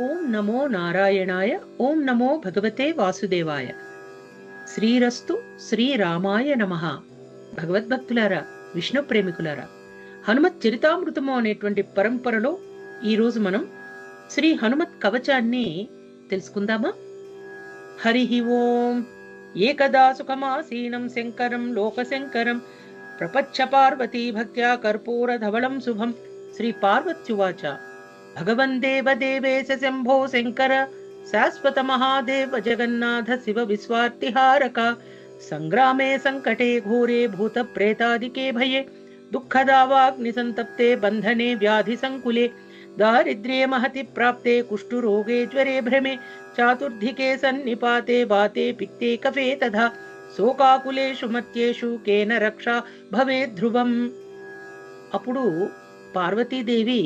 ఓం నమో నారాయణాయ. ఓం నమో భగవతే వాసుదేవాయ. శ్రీరస్తు శ్రీరామాయ నమః. భగవద్భక్తులారా, విష్ణు ప్రేమికులారా, హనుమత్ చరితామృతము అనేటువంటి పరంపరలో ఈరోజు మనం శ్రీ హనుమత్ కవచాన్ని తెలుసుకుందామా? హరి ఓం. ఏకదా సుఖమాసీనం శంకరం లోకశంకరం ప్రపచ్చ పార్వతీ భక్త్యా కర్పూర ధవళం శుభం. శ్రీ పార్వత్యువాచ భగవన్ దేవదేవేశ శంభో శంకర శాశ్వత మహాదేవ జగన్నాథ శివ విశ్వార్తిహారక సంగ్రామే సంకటే ఘోరే భూత ప్రేతాదికే భయే దుఃఖదావాగ్ని సంతప్తే బంధనే వ్యాధి సంకులే దారిద్ర్యే మహతి ప్రాప్తే కుష్ఠురోగే జ్వరే భ్రమే చాతుర్ధికే సన్నిపాతే వాతే పిత్తే కఫే తథా శోకాకులేషు మత్యేషు కేన రక్షా భవే ధ్రువం. అప్పుడు పార్వతీదేవి